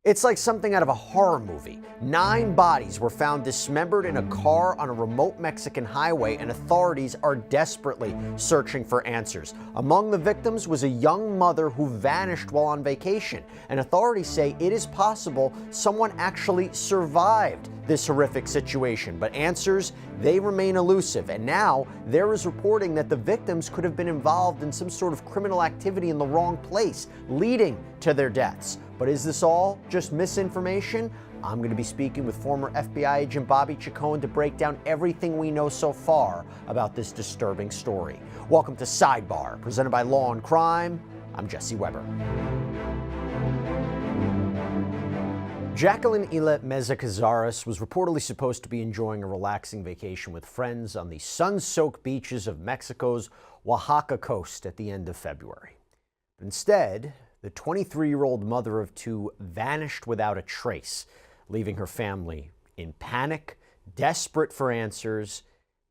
It's like something out of a horror movie. 9 bodies were found dismembered in a car on a remote Mexican highway, and authorities are desperately searching for answers. Among the victims was a young mother who vanished while on vacation, and authorities say it is possible someone actually survived this horrific situation. But answers, they remain elusive, and now there is reporting that the victims could have been involved in some sort of criminal activity in the wrong place, leading to their deaths. But is this all just misinformation? I'm going to be speaking with former FBI agent Bobby Chacon to break down everything we know so far about this disturbing story. Welcome to Sidebar, presented by Law&Crime. I'm Jesse Weber. Jacqueline Ile Meza Cazares was reportedly supposed to be enjoying a relaxing vacation with friends on the sun-soaked beaches of Mexico's Oaxaca coast at the end of February. But instead, the 23-year-old mother of 2 vanished without a trace, leaving her family in panic, desperate for answers.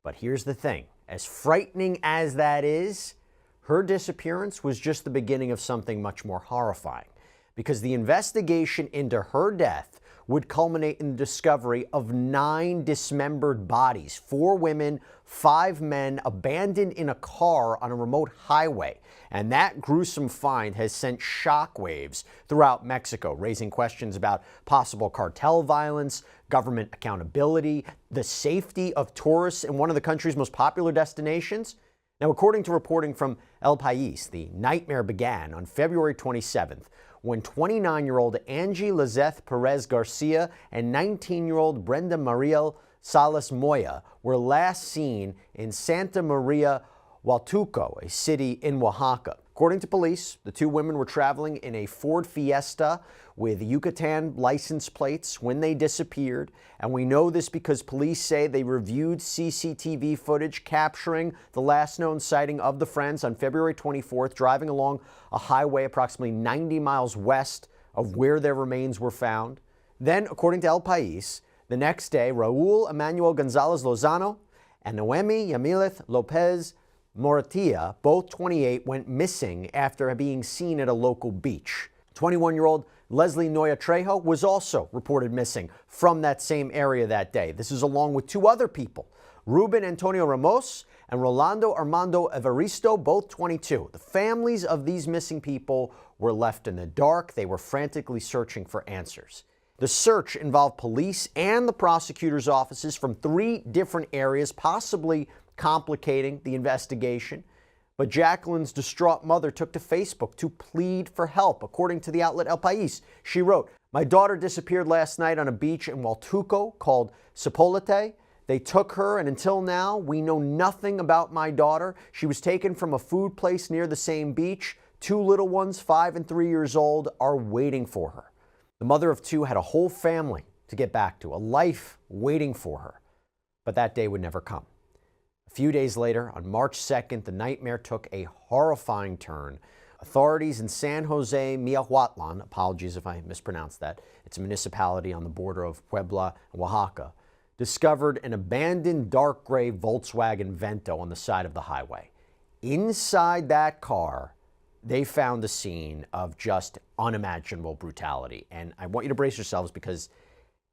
But here's the thing, as frightening as that is, her disappearance was just the beginning of something much more horrifying, because the investigation into her death would culminate in the discovery of 9 dismembered bodies, 4 women, 5 men, abandoned in a car on a remote highway. And that gruesome find has sent shockwaves throughout Mexico, raising questions about possible cartel violence, government accountability, the safety of tourists in one of the country's most popular destinations. Now, according to reporting from El País, the nightmare began on February 27th, when 29-year-old Angie Lizeth Perez Garcia and 19-year-old Brenda Mariel Salas Moya were last seen in Santa Maria Hualtuco, a city in Oaxaca. According to police, the 2 women were traveling in a Ford Fiesta with Yucatan license plates when they disappeared, and we know this because police say they reviewed CCTV footage capturing the last known sighting of the friends on February 24th, driving along a highway approximately 90 miles west of where their remains were found. Then, according to El País, the next day, Raul Emmanuel Gonzalez Lozano and Noemi Yamileth Lopez Moratia, both 28, went missing after being seen at a local beach. 21-year-old Leslie Noya Trejo was also reported missing from that same area that day. This is along with 2 other people, Ruben Antonio Ramos and Rolando Armando Evaristo, both 22. The families of these missing people were left in the dark. They were frantically searching for answers. The search involved police and the prosecutor's offices from 3 different areas, possibly complicating the investigation. But Jacqueline's distraught mother took to Facebook to plead for help. According to the outlet El País, she wrote, "My daughter disappeared last night on a beach in Hualtuco called Cipolite. They took her, and until now, we know nothing about my daughter. She was taken from a food place near the same beach. 2 little ones, 5 and 3 years old, are waiting for her." The mother of 2 had a whole family to get back to, a life waiting for her. But that day would never come. A few days later, on March 2nd, the nightmare took a horrifying turn. Authorities in San Jose Miahuatlan, apologies if I mispronounced that, it's a municipality on the border of Puebla and Oaxaca, discovered an abandoned dark gray Volkswagen Vento on the side of the highway. Inside that car, they found a scene of just unimaginable brutality. And I want you to brace yourselves because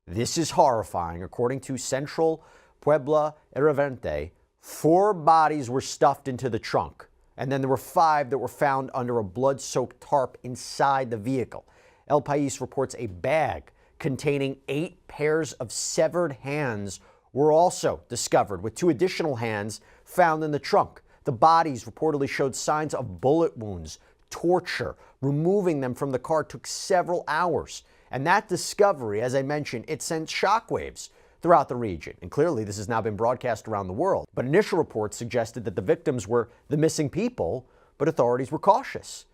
this is horrifying. According to Central Puebla Irrevente, 4 bodies were stuffed into the trunk, and then there were 5 that were found under a blood-soaked tarp inside the vehicle. El País reports a bag containing 8 pairs of severed hands were also discovered, with 2 additional hands found in the trunk. The bodies reportedly showed signs of bullet wounds, torture. Removing them from the car took several hours. And that discovery, as I mentioned, it sent shockwaves throughout the region. And clearly this has now been broadcast around the world. But initial reports suggested that the victims were the missing people, but authorities were cautious.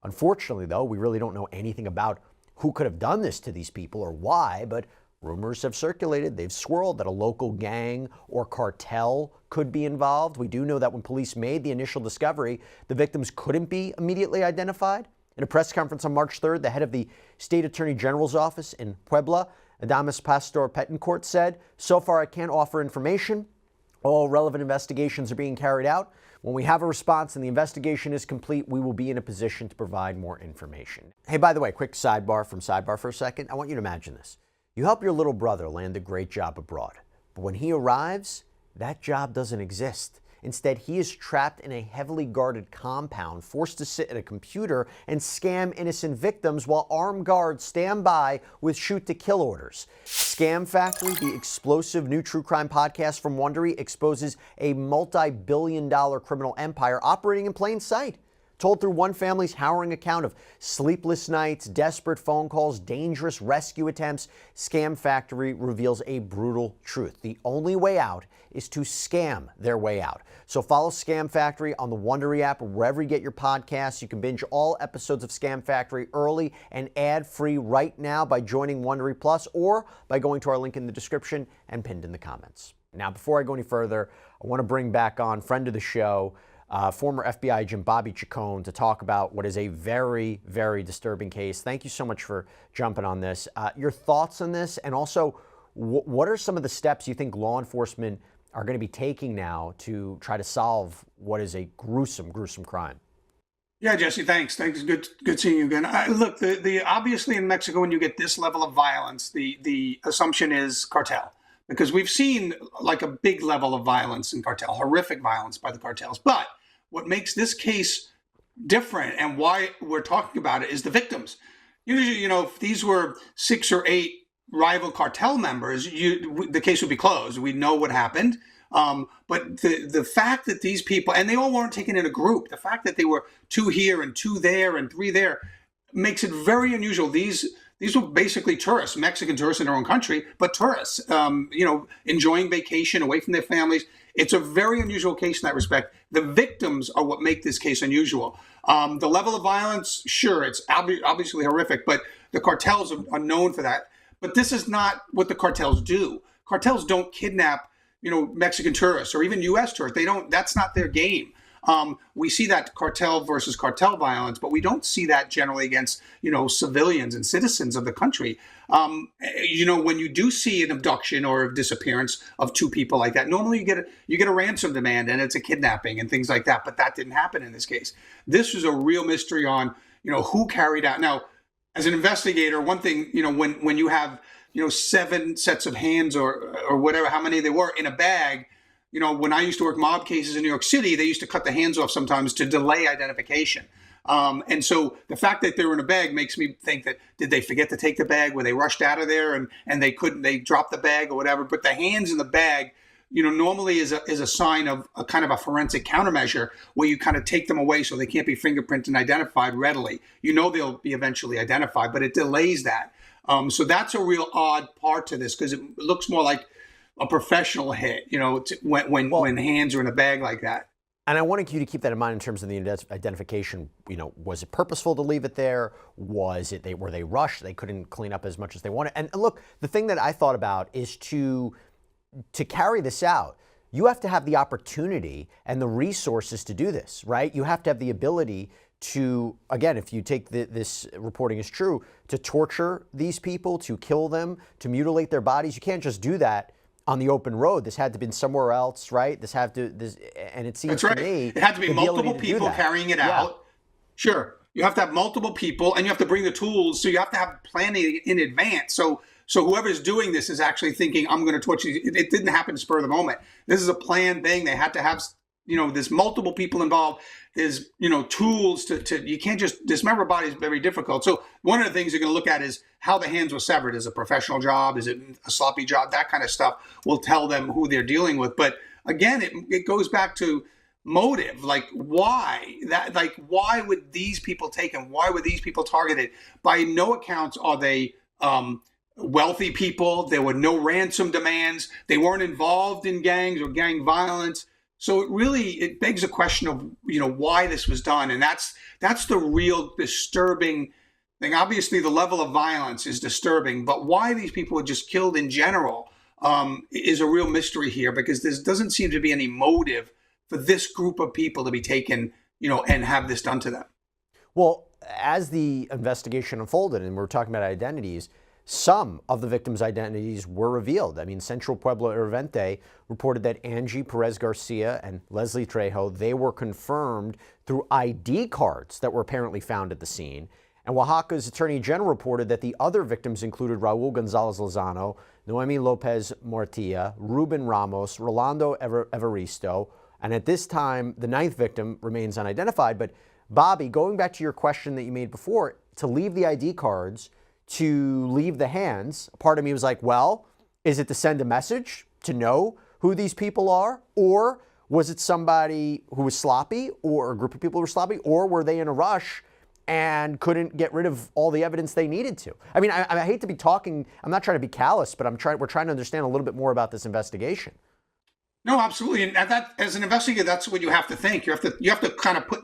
Unfortunately, though, we really don't know anything about who could have done this to these people or why, but rumors have circulated, they've swirled, that a local gang or cartel could be involved. We do know that when police made the initial discovery, the victims couldn't be immediately identified. In a press conference on March 3rd, the head of the State Attorney General's office in Puebla, Adamas Pastor Petencourt, said, "So far I can't offer information. All relevant investigations are being carried out. When we have a response and the investigation is complete, we will be in a position to provide more information. Hey, by the way, quick sidebar from Sidebar for a second. I want you to imagine this. You help your little brother land a great job abroad, but when he arrives, that job doesn't exist. Instead, he is trapped in a heavily guarded compound, forced to sit at a computer and scam innocent victims while armed guards stand by with shoot-to-kill orders. Scam Factory, the explosive new true crime podcast from Wondery, exposes a multi-billion-dollar criminal empire operating in plain sight. Told through one family's harrowing account of sleepless nights, desperate phone calls, dangerous rescue attempts, Scam Factory reveals a brutal truth. The only way out is to scam their way out. So follow Scam Factory on the Wondery app or wherever you get your podcasts. You can binge all episodes of Scam Factory early and ad-free right now by joining Wondery Plus or by going to our link in the description and pinned in the comments. Now, before I go any further, I want to bring back on friend of the show, former FBI agent Bobby Chacon, to talk about what is a very, very disturbing case. Thank you so much for jumping on this. Your thoughts on this, and also what are some of the steps you think law enforcement are going to be taking now to try to solve what is a gruesome, gruesome crime? Yeah, Jesse, thanks. Good seeing you again. Look, the obviously in Mexico, when you get this level of violence, the assumption is cartel, because we've seen like a big level of violence in cartel, horrific violence by the cartels. But what makes this case different and why we're talking about it is the victims. Usually, if these were 6 or 8 rival cartel members, the case would be closed. We'd know what happened. But the fact that these people, and they all weren't taken in a group, the fact that they were 2 here and 2 there and 3 there makes it very unusual. These were basically tourists, Mexican tourists in their own country, but tourists, enjoying vacation away from their families. It's a very unusual case in that respect. The victims are what make this case unusual. The level of violence, sure, it's obviously horrific, but the cartels are known for that. But this is not what the cartels do. Cartels don't kidnap, Mexican tourists or even U.S. tourists. They don't. That's not their game. We see that cartel versus cartel violence, but we don't see that generally against, civilians and citizens of the country. When you do see an abduction or a disappearance of 2 people like that, normally you get a ransom demand and it's a kidnapping and things like that. But that didn't happen in this case. This was a real mystery on, who carried out. Now, as an investigator, one thing, when you have, 7 sets of hands or whatever, how many there were in a bag. When I used to work mob cases in New York City, they used to cut the hands off sometimes to delay identification. And so the fact that they were in a bag makes me think that, did they forget to take the bag? Were they rushed out of there and they dropped the bag or whatever? But the hands in the bag, normally is a sign of a kind of a forensic countermeasure where you kind of take them away so they can't be fingerprinted and identified readily. They'll be eventually identified, but it delays that. So that's a real odd part to this, because it looks more like a professional hit, when hands are in a bag like that. And I wanted you to keep that in mind in terms of the identification. Was it purposeful to leave it there? Were they rushed? They couldn't clean up as much as they wanted. And look, the thing that I thought about is to carry this out, you have to have the opportunity and the resources to do this, right? You have to have the ability to, again, if you take this reporting is true, to torture these people, to kill them, to mutilate their bodies. You can't just do that on the open road. This had to be somewhere else, right? And it seems to me, it had to be multiple people carrying it out. Sure, you have to have multiple people, and you have to bring the tools. So you have to have planning in advance. So whoever's doing this is actually thinking, I'm going to torture you. It didn't happen spur of the moment. This is a planned thing. They had to have, there's multiple people involved. There's, tools to, you can't just dismember bodies. Very difficult. So one of the things you're going to look at is how the hands were severed. Is it a professional job? Is it a sloppy job? That kind of stuff will tell them who they're dealing with. But again, it goes back to motive. Like, why? Why would these people taken? Why were these people targeted? By no accounts are they wealthy people. There were no ransom demands. They weren't involved in gangs or gang violence. So it begs a question of, why this was done. And that's the real disturbing thing. Obviously, the level of violence is disturbing, but why these people were just killed in general is a real mystery here, because there doesn't seem to be any motive for this group of people to be taken, and have this done to them. Well, as the investigation unfolded, and we're talking about identities, some of the victims' identities were revealed. I mean, Central Pueblo Irvente reported that Angie Perez Garcia and Leslie Trejo, they were confirmed through ID cards that were apparently found at the scene. And Oaxaca's Attorney General reported that the other victims included Raul Gonzalez Lozano, Noemi Lopez Mortilla, Ruben Ramos, Rolando Evaristo, and at this time, the 9th victim remains unidentified. But Bobby, going back to your question that you made before, to leave the ID cards, to leave the hands, part of me was like, well, is it to send a message to know who these people are? Or was it somebody who was sloppy, or a group of people who were sloppy, or were they in a rush and couldn't get rid of all the evidence they needed to? I mean, I hate to be talking, I'm not trying to be callous, but we're trying to understand a little bit more about this investigation. No, absolutely. And that, as an investigator, that's what you have to think. You have to kind of put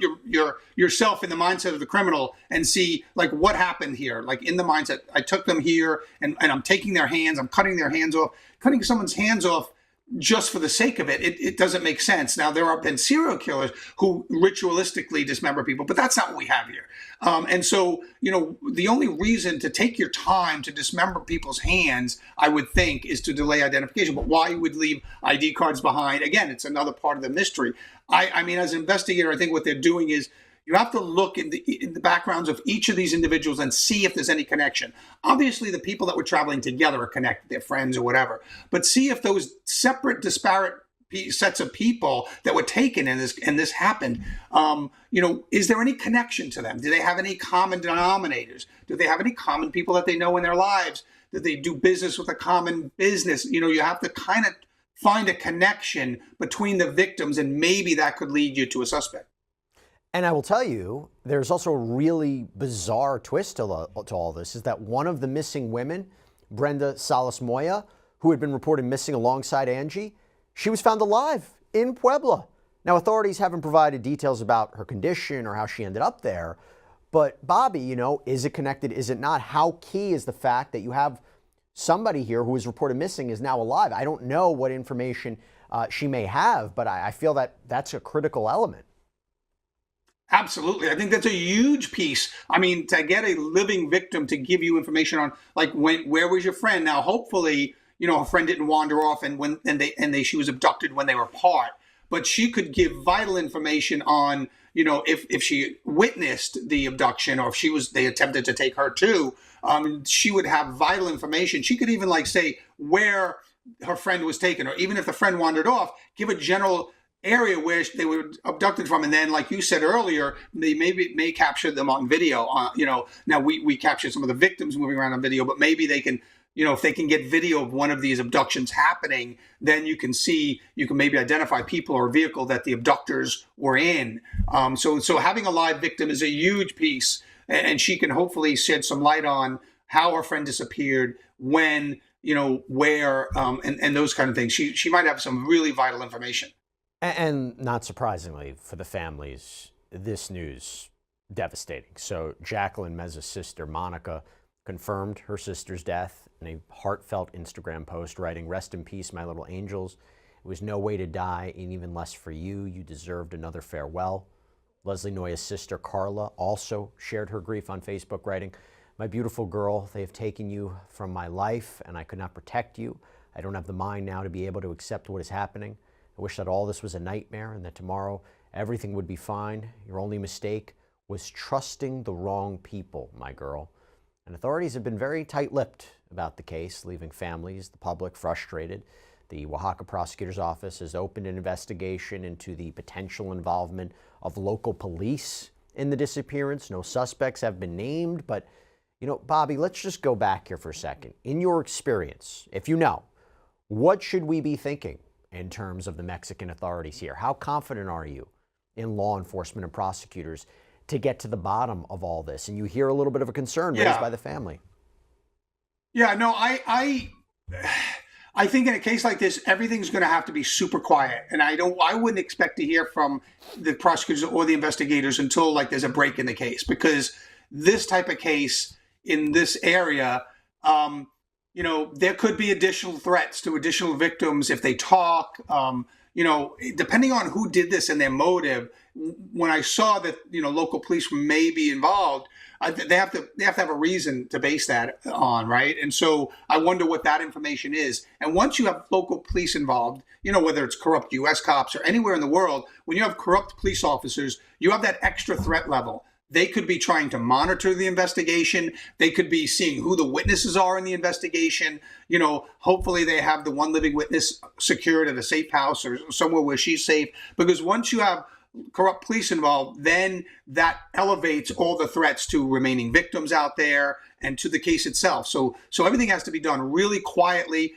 yourself in the mindset of the criminal and see, like, what happened here. Like, in the mindset, I took them here and I'm taking their hands, I'm cutting their hands off. Cutting someone's hands off just for the sake of it doesn't make sense. Now, there have been serial killers who ritualistically dismember people, but that's not what we have here. And so, the only reason to take your time to dismember people's hands, I would think, is to delay identification. But why you would leave ID cards behind, again, it's another part of the mystery. I mean, as an investigator, I think what they're doing is you have to look in the backgrounds of each of these individuals and see if there's any connection. Obviously, the people that were traveling together are connected, they're friends or whatever. But see if those separate, disparate sets of people that were taken and this happened, is there any connection to them? Do they have any common denominators? Do they have any common people that they know in their lives? Do they do business with a common business? You have to kind of find a connection between the victims, and maybe that could lead you to a suspect. And I will tell you, there's also a really bizarre twist to all this, is that one of the missing women, Brenda Salas Moya, who had been reported missing alongside Angie, she was found alive in Puebla. Now, authorities haven't provided details about her condition or how she ended up there. But Bobby, is it connected? Is it not? How key is the fact that you have somebody here who was reported missing is now alive? I don't know what information she may have, but I feel that that's a critical element. Absolutely. I think that's a huge piece. I mean, to get a living victim to give you information on, like, where was your friend? Now, hopefully, her friend didn't wander off she was abducted when they were apart. But she could give vital information on, if she witnessed the abduction, or if they attempted to take her too. She would have vital information. She could even, say where her friend was taken, or even if the friend wandered off, give a general area where they were abducted from, and then, like you said earlier, they may capture them on video. Now we captured some of the victims moving around on video, but maybe they can, if they can get video of one of these abductions happening, then you can maybe identify people or vehicle that the abductors were in. So having a live victim is a huge piece, and she can hopefully shed some light on how her friend disappeared, when, where, and those kind of things. She might have some really vital information. And not surprisingly for the families, this news devastating. So Jacqueline Meza's sister, Monica, confirmed her sister's death in a heartfelt Instagram post, writing, "Rest in peace, my little angels. It was no way to die, and even less for you. You deserved another farewell." Leslie Noya's sister, Carla, also shared her grief on Facebook, writing, "My beautiful girl, they have taken you from my life, and I could not protect you. I don't have the mind now to be able to accept what is happening. I wish that all this was a nightmare and that tomorrow everything would be fine. Your only mistake was trusting the wrong people, my girl." And authorities have been very tight-lipped about the case, leaving families, the public, frustrated. The Oaxaca prosecutor's office has opened an investigation into the potential involvement of local police in the disappearance. No suspects have been named, but, Bobby, let's just go back here for a second. In your experience, if you know, what should we be thinking in terms of the Mexican authorities here? How confident are you in law enforcement and prosecutors to get to the bottom of all this? And you hear a little bit of a concern raised by the family. Yeah, no, I think in a case like this, everything's going to have to be super quiet. And I wouldn't expect to hear from the prosecutors or the investigators until, there's a break in the case, because this type of case in this area, there could be additional threats to additional victims if they talk. Depending on who did this and their motive. When I saw that, local police may be involved, they have to have a reason to base that on, right? And so I wonder what that information is. And once you have local police involved, whether it's corrupt U.S. cops or anywhere in the world, when you have corrupt police officers, you have that extra threat level. They could be trying to monitor the investigation. They could be seeing who the witnesses are in the investigation. Hopefully they have the one living witness secured at a safe house or somewhere where she's safe. Because once you have corrupt police involved, then that elevates all the threats to remaining victims out there and to the case itself. So everything has to be done really quietly,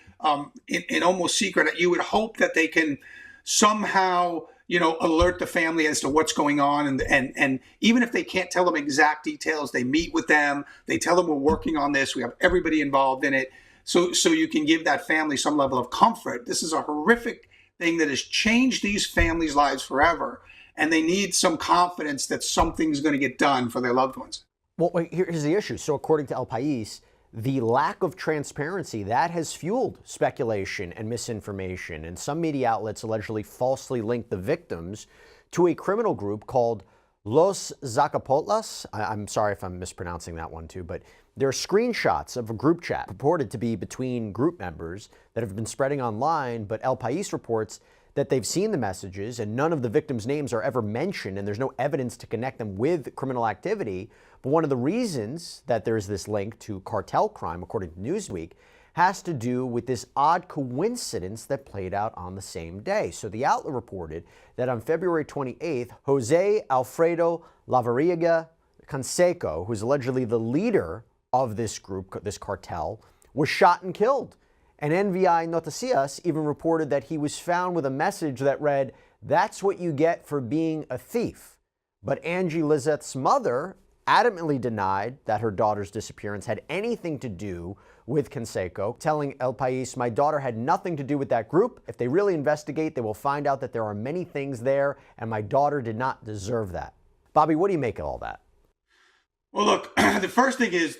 in almost secret. You would hope that they can somehow alert the family as to what's going on. And even if they can't tell them exact details, they meet with them. They tell them we're working on this. We have everybody involved in it. So you can give that family some level of comfort. This is a horrific thing that has changed these families' lives forever. And they need some confidence that something's going to get done for their loved ones. Well, here's the issue. So according to El País, the lack of transparency, that has fueled speculation and misinformation. And some media outlets allegedly falsely linked the victims to a criminal group called Los Zacapotlas. I'm sorry if I'm mispronouncing that one too, but there are screenshots of a group chat purported to be between group members that have been spreading online. But El País reports that they've seen the messages and none of the victims' names are ever mentioned, and there's no evidence to connect them with criminal activity. But one of the reasons that there's this link to cartel crime, according to Newsweek, has to do with this odd coincidence that played out on the same day. So the outlet reported that on February 28th, Jose Alfredo Lavariega Canseco, who's allegedly the leader of this group, this cartel, was shot and killed. And NVI Noticias even reported that he was found with a message that read, "That's what you get for being a thief." But Angie Lizette's mother adamantly denied that her daughter's disappearance had anything to do with Canseco, telling El País, "My daughter had nothing to do with that group. If they really investigate, they will find out that there are many things there, and my daughter did not deserve that." Bobby, what do you make of all that? Well, look, the first thing is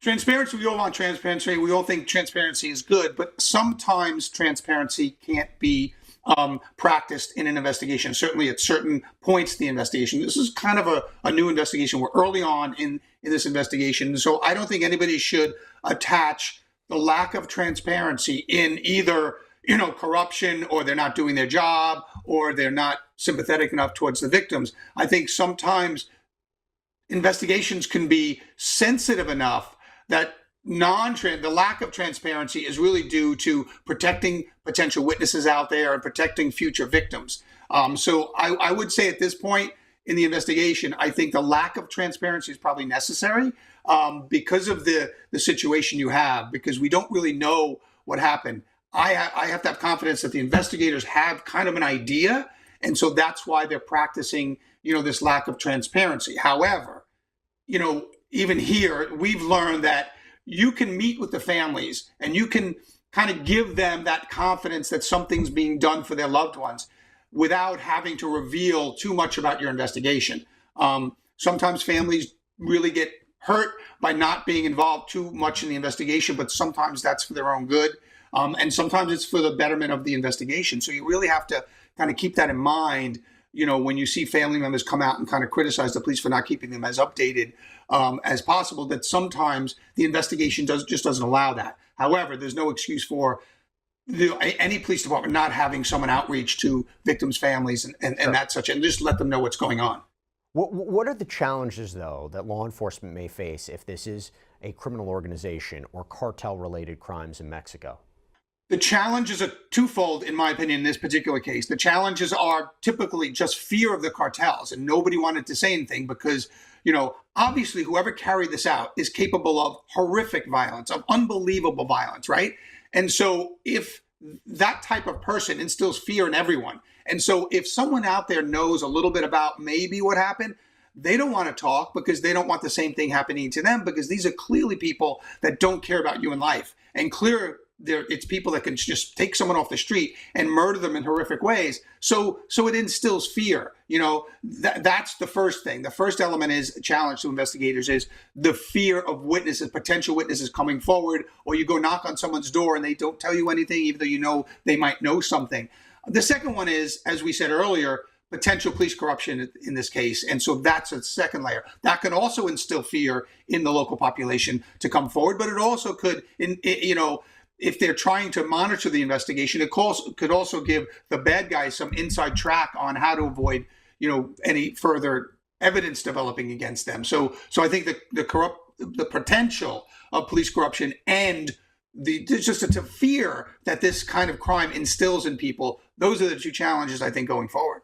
transparency. We all want transparency. We all think transparency is good, but sometimes transparency can't be practiced in an investigation, certainly at certain points in the investigation. This is kind of a new investigation. We're early on in this investigation. So I don't think anybody should attach the lack of transparency in either, corruption, or they're not doing their job, or they're not sympathetic enough towards the victims. I think sometimes investigations can be sensitive enough that the lack of transparency is really due to protecting potential witnesses out there and protecting future victims. So I would say at this point in the investigation, I think the lack of transparency is probably necessary because of the situation you have, because we don't really know what happened. I have to have confidence that the investigators have kind of an idea, and so that's why they're practicing, this lack of transparency. However, even here, we've learned that you can meet with the families and you can kind of give them that confidence that something's being done for their loved ones without having to reveal too much about your investigation. Sometimes families really get hurt by not being involved too much in the investigation, but sometimes that's for their own good. And sometimes it's for the betterment of the investigation. So you really have to kind of keep that in mind, when you see family members come out and kind of criticize the police for not keeping them as updated as possible, that sometimes the investigation just doesn't allow that. However, there's no excuse for any police department not having someone outreach to victims' families and that such, and just let them know what's going on. What are the challenges, though, that law enforcement may face if this is a criminal organization or cartel-related crimes in Mexico? The challenges are twofold, in my opinion, in this particular case. The challenges are typically just fear of the cartels, and nobody wanted to say anything because, obviously whoever carried this out is capable of horrific violence, of unbelievable violence, right? And so if that type of person instills fear in everyone, and so if someone out there knows a little bit about maybe what happened, they don't want to talk because they don't want the same thing happening to them, because these are clearly people that don't care about you in life. And it's people that can just take someone off the street and murder them in horrific ways. So it instills fear. That's the first thing. The first element is a challenge to investigators is the fear of witnesses, potential witnesses coming forward, or you go knock on someone's door and they don't tell you anything, even though they might know something. The second one is, as we said earlier, potential police corruption in this case. And so that's a second layer. That can also instill fear in the local population to come forward, but it also could, if they're trying to monitor the investigation, it could also give the bad guys some inside track on how to avoid, any further evidence developing against them. So I think the potential of police corruption and just a fear that this kind of crime instills in people, those are the two challenges, I think, going forward.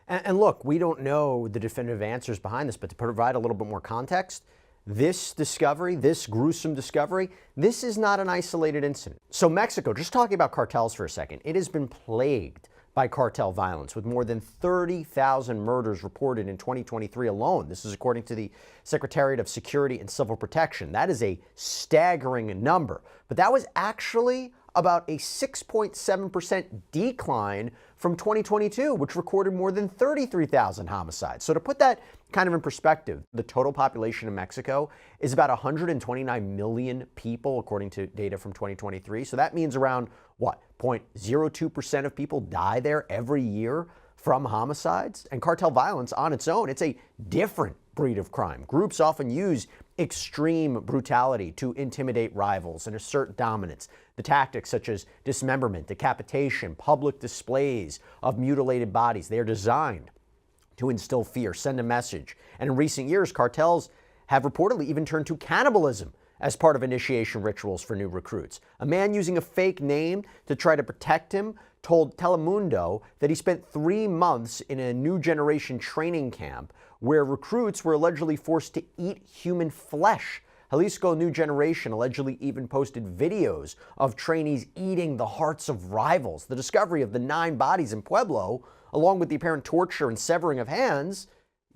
And look, we don't know the definitive answers behind this, but to provide a little bit more context, this discovery, this gruesome discovery, this is not an isolated incident. So Mexico, just talking about cartels for a second, it has been plagued by cartel violence, with more than 30,000 murders reported in 2023 alone. This is according to the Secretariat of Security and Civil Protection. That is a staggering number, but that was actually about a 6.7% decline from 2022, which recorded more than 33,000 homicides. So to put that kind of in perspective, the total population of Mexico is about 129 million people, according to data from 2023. So that means around, 0.02% of people die there every year from homicides? And cartel violence on its own, it's a different breed of crime. Groups often use extreme brutality to intimidate rivals and assert dominance. The tactics such as dismemberment, decapitation, public displays of mutilated bodies, they are designed to instill fear, send a message. And in recent years, cartels have reportedly even turned to cannibalism as part of initiation rituals for new recruits. A man using a fake name to try to protect him told Telemundo that he spent 3 months in a new generation training camp where recruits were allegedly forced to eat human flesh. Jalisco New Generation allegedly even posted videos of trainees eating the hearts of rivals. The discovery of the 9 bodies in Pueblo, along with the apparent torture and severing of hands,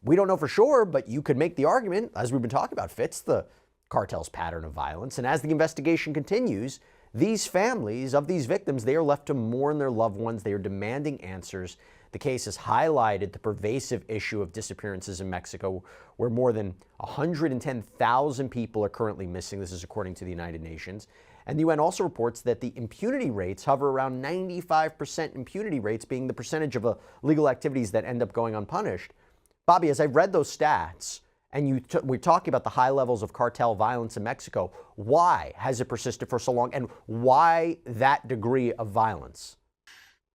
we don't know for sure, but you could make the argument, as we've been talking about, fits the cartel's pattern of violence. And as the investigation continues, these families of these victims, they are left to mourn their loved ones. They are demanding answers. The case has highlighted the pervasive issue of disappearances in Mexico, where more than 110,000 people are currently missing. This is according to the United Nations. And the UN also reports that the impunity rates hover around 95% impunity rates, being the percentage of illegal activities that end up going unpunished. Bobby, as I read those stats, and we're talking about the high levels of cartel violence in Mexico, why has it persisted for so long, and why that degree of violence?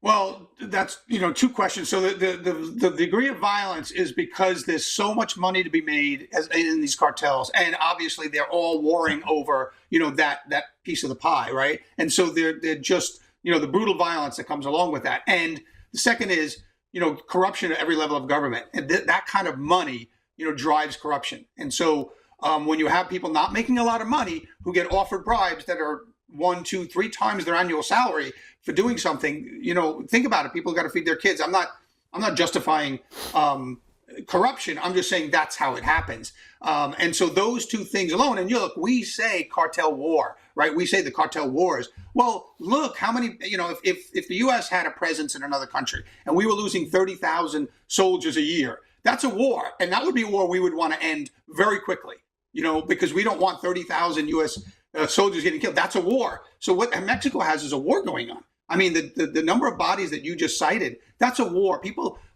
Well, that's, 2 questions. So the degree of violence is because there's so much money to be made in these cartels. And obviously they're all warring over, that piece of the pie, right? And so they're just, the brutal violence that comes along with that. And the second is, corruption at every level of government. And that kind of money, drives corruption. And so when you have people not making a lot of money who get offered bribes that are 1, 2, 3 times their annual salary for doing something, think about it. People got to feed their kids. I'm not justifying corruption. I'm just saying that's how it happens. And so those 2 things alone, and look, we say cartel war, right? We say the cartel wars. Well, look how many, if the U.S. had a presence in another country and we were losing 30,000 soldiers a year, that's a war. And that would be a war we would want to end very quickly, because we don't want 30,000 U.S. Soldiers getting killed. That's a war. So what Mexico has is a war going on. I mean, the number of bodies that you just cited, that's a war.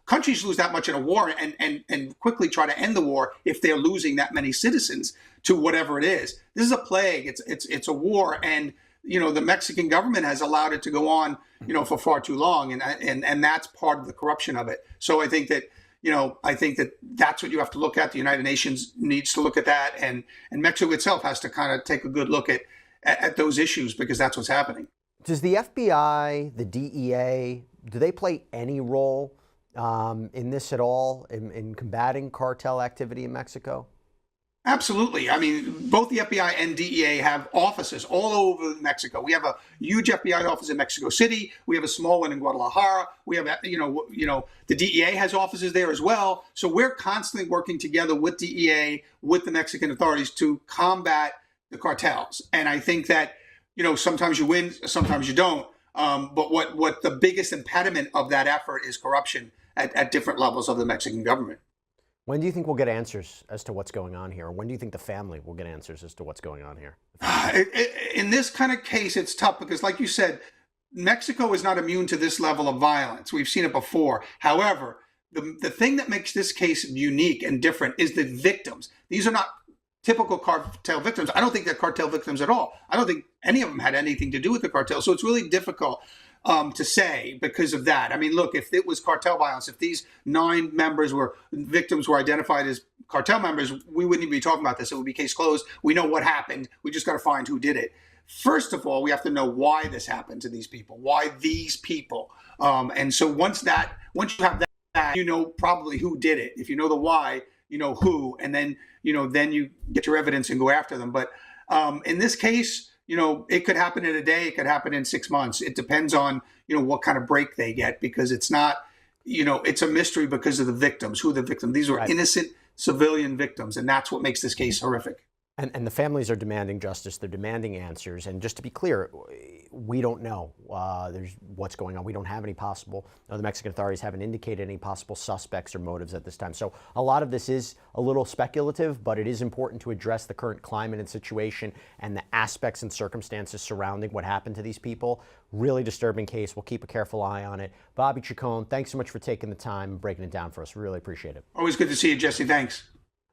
Countries lose that much in a war and quickly try to end the war if they're losing that many citizens to whatever it is. This is a plague. It's a war. And, the Mexican government has allowed it to go on, for far too long. And that's part of the corruption of it. So I think that, that's what you have to look at. The United Nations needs to look at that. And Mexico itself has to kind of take a good look at those issues, because that's what's happening. Does the FBI, the DEA, do they play any role in this at all, in combating cartel activity in Mexico? Absolutely. I mean, both the FBI and DEA have offices all over Mexico. We have a huge FBI office in Mexico City. We have a small one in Guadalajara. We have, the DEA has offices there as well. So we're constantly working together with DEA, with the Mexican authorities to combat the cartels. And I think that, sometimes you win, sometimes you don't. But what the biggest impediment of that effort is corruption at different levels of the Mexican government. When do you think we'll get answers as to what's going on here? Or when do you think the family will get answers as to what's going on here? In this kind of case, it's tough because, like you said, Mexico is not immune to this level of violence. We've seen it before. However, the thing that makes this case unique and different is the victims. These are not typical cartel victims. I don't think they're cartel victims at all. I don't think any of them had anything to do with the cartel. So it's really difficult to say because of that. I mean, look, if it was cartel violence, if these 9 victims were identified as cartel members, we wouldn't even be talking about this. It would be case closed. We know what happened. We just got to find who did it. First of all, we have to know why this happened to these people. Why these people? And so once you have that, you know probably who did it. If you know the why, you know who, and then you get your evidence and go after them. But in this case, it could happen in a day. It could happen in 6 months. It depends on, what kind of break they get, because it's not, it's a mystery because of the victims. Who are the victims? These were innocent civilian victims, and that's what makes this case horrific. And the families are demanding justice. They're demanding answers. And just to be clear, we don't know there's what's going on. We don't have any possible, the Mexican authorities haven't indicated any possible suspects or motives at this time. So a lot of this is a little speculative, but it is important to address the current climate and situation and the aspects and circumstances surrounding what happened to these people. Really disturbing case. We'll keep a careful eye on it. Bobby Chacon, thanks so much for taking the time and breaking it down for us. Really appreciate it. Always good to see you, Jesse. Thanks.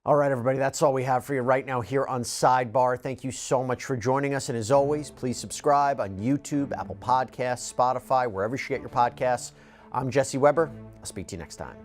All right, everybody, that's all we have for you right now here on Sidebar. Thank you so much for joining us. And as always, please subscribe on YouTube, Apple Podcasts, Spotify, wherever you get your podcasts. I'm Jesse Weber. I'll speak to you next time.